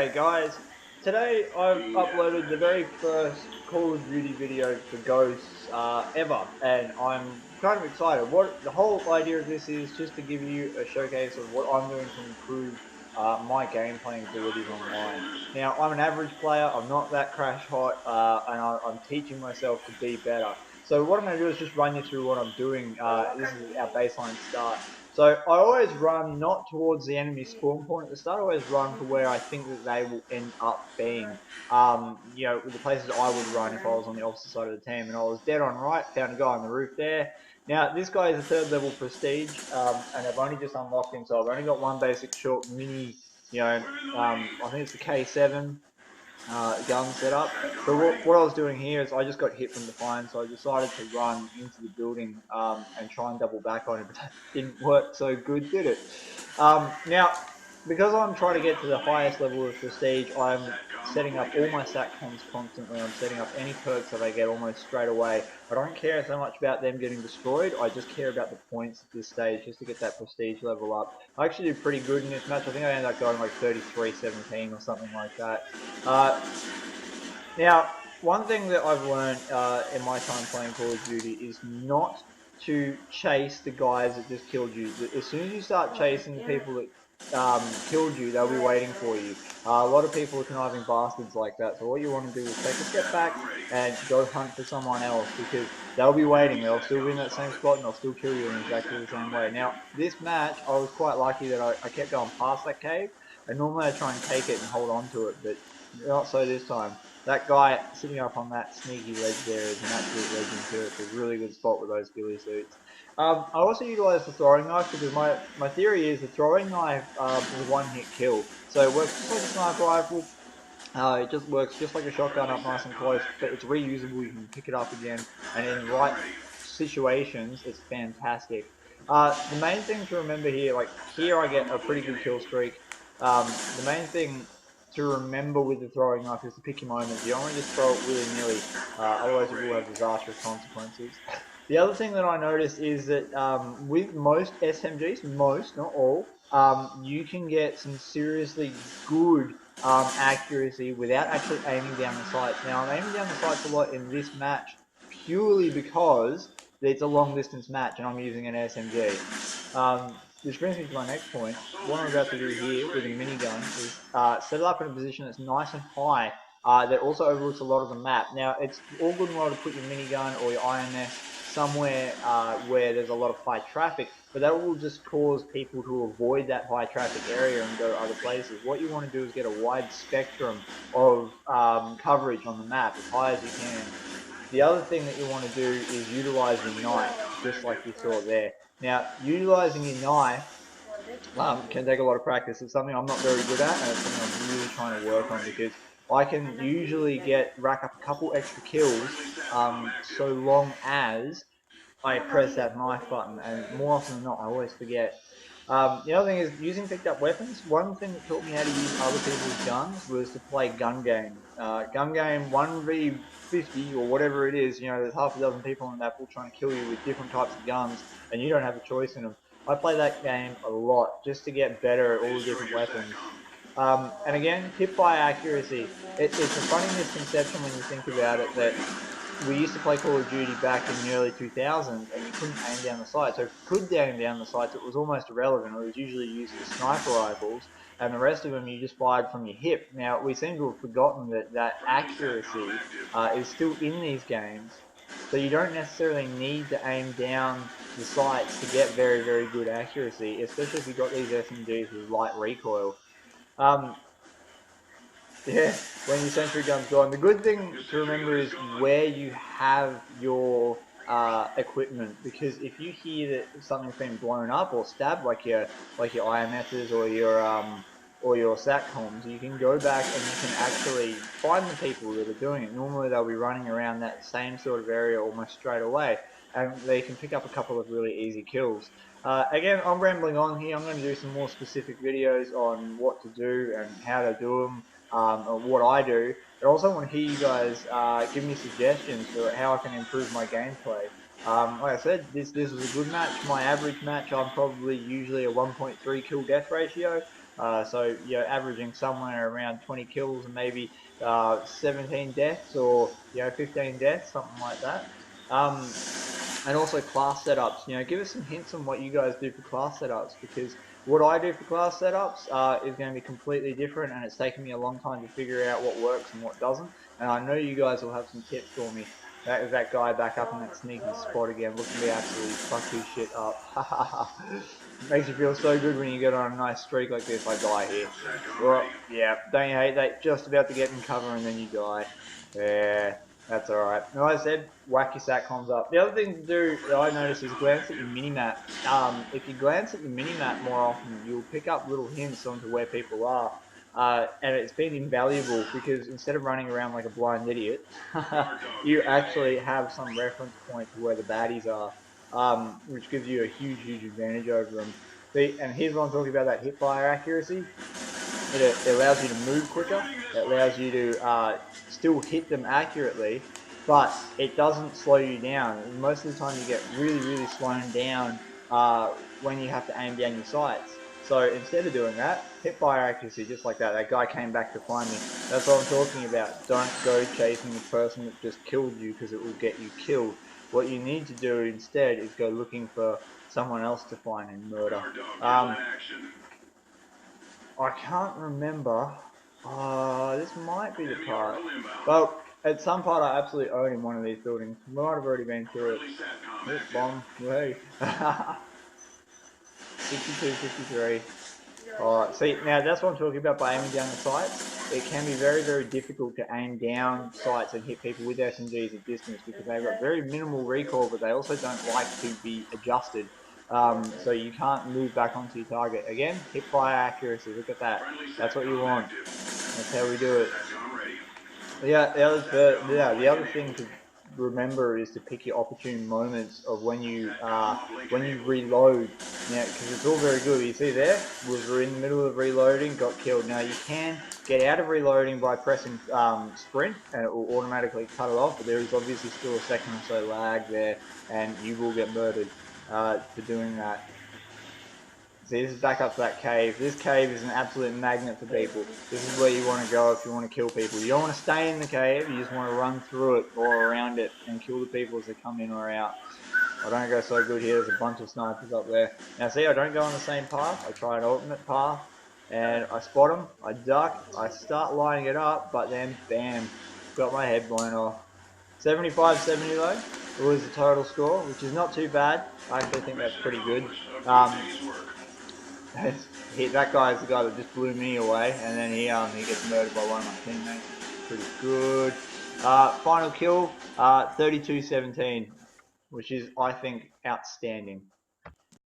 G'day guys, today I've uploaded the very first Call of Duty video for Ghosts ever, and I'm kind of excited. What the whole idea of this is just to give you a showcase of what I'm doing to improve my gameplay abilities online. Now, I'm an average player, I'm not that crash hot, and I'm teaching myself to be better. So what I'm going to do is just run you through what I'm doing. This is our baseline start. So I always run not towards the enemy spawn point at the start. I always run to where I think that they will end up being. The places I would run if I was on the opposite side of the team. And I was dead on right, found a guy on the roof there. Now, this guy is a third level prestige, and I've only just unlocked him, so I've only got one basic short mini, I think it's the K7 gun setup. So what I was doing here is I just got hit from behind, so I decided to run into the building and try and double back on it, but that didn't work so good, did it? Now, because I'm trying to get to the highest level of prestige, I'm setting up all my satcoms constantly. I'm setting up any perks that I get almost straight away. I don't care so much about them getting destroyed. I just care about the points at this stage just to get that prestige level up. I actually did pretty good in this match. I think I ended up going like 33-17 or something like that. Now, one thing that I've learned in my time playing Call of Duty is not to chase the guys that just killed you. As soon as you start chasing the people that killed you, they'll be waiting for you. A lot of people are conniving bastards like that, so what you want to do is take a step back and go hunt for someone else, because they'll be waiting, they'll still be in that same spot and they'll still kill you in exactly the same way. Now, this match, I was quite lucky that I kept going past that cave, and normally I try and take it and hold on to it, but not so this time. That guy sitting up on that sneaky ledge there is an absolute legend too. It's a really good spot with those ghillie suits. I also utilize the throwing knife because my theory is the throwing knife is a one-hit kill. So it works just like a sniper rifle. It just works just like a shotgun up nice and close, but it's reusable. You can pick it up again, and in right situations, it's fantastic. The main thing to remember here, like here I get a pretty good kill streak. The main thing to remember with the throwing knife is to pick your moments. You don't want to just throw it willy-nilly, otherwise it will have disastrous consequences. The other thing that I noticed is that with most SMGs, most, not all, you can get some seriously good accuracy without actually aiming down the sights. Now, I'm aiming down the sights a lot in this match purely because it's a long distance match and I'm using an SMG. Which brings me to my next point. What I'm about to do here with a minigun is set it up in a position that's nice and high that also overlooks a lot of the map. Now, it's all good and well to put your minigun or your INS somewhere where there's a lot of high traffic, but that will just cause people to avoid that high traffic area and go other places. What you want to do is get a wide spectrum of coverage on the map, as high as you can. The other thing that you want to do is utilize your knife, just like you saw there. Now, utilizing your knife can take a lot of practice. It's something I'm not very good at, and it's something I'm really trying to work on, because I can usually rack up a couple extra kills so long as I press that knife button, and more often than not, I always forget. The other thing is using picked up weapons. One thing that taught me how to use other people's guns was to play gun game. Gun game 1v50 or whatever it is, there's half a dozen people on that pool trying to kill you with different types of guns, and you don't have a choice in them. I play that game a lot just to get better at all the different weapons. And again, hip fire accuracy. It's a funny misconception when you think about it that we used to play Call of Duty back in the early 2000s, and you couldn't aim down the sights. So if you could aim down the sights, it was almost irrelevant. It was usually used for sniper rifles, and the rest of them you just fired from your hip. Now, we seem to have forgotten that accuracy is still in these games, so you don't necessarily need to aim down the sights to get very, very good accuracy, especially if you've got these SMGs with light recoil. Um, yeah, when your sentry gun's gone. The good thing to remember is where you have your equipment, because if you hear that something's been blown up or stabbed, like your IMSs or your SATCOMs, you can go back and you can actually find the people that are doing it. Normally they'll be running around that same sort of area almost straight away, and they can pick up a couple of really easy kills. Again, I'm rambling on here. I'm going to do some more specific videos on what to do and how to do them. What I do, but I also want to hear you guys give me suggestions for how I can improve my gameplay. Like I said, this was a good match. My average match, I'm probably usually a 1.3 kill death ratio. So you're averaging somewhere around 20 kills and maybe 17 deaths, or 15 deaths, something like that. And also class setups. Give us some hints on what you guys do for class setups, because what I do for class setups is going to be completely different, and it's taken me a long time to figure out what works and what doesn't. And I know you guys will have some tips for me. That is that guy back up in that sneaky spot again, looking to absolutely fuck his shit up. Makes you feel so good when you get on a nice streak like this. I die here. Well, yeah, don't you hate that? Just about to get in cover and then you die. Yeah. That's alright. Like I said, whack your satcoms up. The other thing to do that I noticed is glance at your minimap. If you glance at your minimap more often, you'll pick up little hints onto where people are. And it's been invaluable because instead of running around like a blind idiot, you actually have some reference point to where the baddies are, which gives you a huge, huge advantage over them. See, and here's what I'm talking about, that hip fire accuracy. It allows you to move quicker. It allows you to still hit them accurately, but it doesn't slow you down. Most of the time, you get really, really slowed down when you have to aim down your sights. So instead of doing that, hip fire accuracy, just like that. That guy came back to find me. That's what I'm talking about. Don't go chasing the person that just killed you, because it will get you killed. What you need to do instead is go looking for someone else to find and murder. I can't remember. This might be the part. Well, at some part I absolutely own in one of these buildings. We might have already been through it. Oops, bomb. Hey. 62, 53. Alright, see, now that's what I'm talking about by aiming down the sights. It can be very, very difficult to aim down sights and hit people with SMGs at distance, because they've got very minimal recoil, but they also don't like to be adjusted. So you can't move back onto your target. Again, hip fire accuracy, look at that. That's what you want. That's how we do it. Yeah, the other thing to remember is to pick your opportune moments of when you reload. Because it's all very good. You see there, we were in the middle of reloading, got killed. Now you can get out of reloading by pressing sprint, and it will automatically cut it off. But there is obviously still a second or so lag there, and you will get murdered for doing that. See, this is back up to that cave. This cave is an absolute magnet for people. This is where you want to go if you want to kill people. You don't want to stay in the cave, you just want to run through it or around it and kill the people as they come in or out. I don't go so good here, there's a bunch of snipers up there. Now see, I don't go on the same path, I try an alternate path, and I spot them, I duck, I start lining it up, but then, bam, got my head blown off. 75-70 though, it was the total score, which is not too bad. I actually think that's pretty good. That guy is the guy that just blew me away, and then he gets murdered by one of my teammates. Pretty good. Final kill, 32-17, which is, I think, outstanding.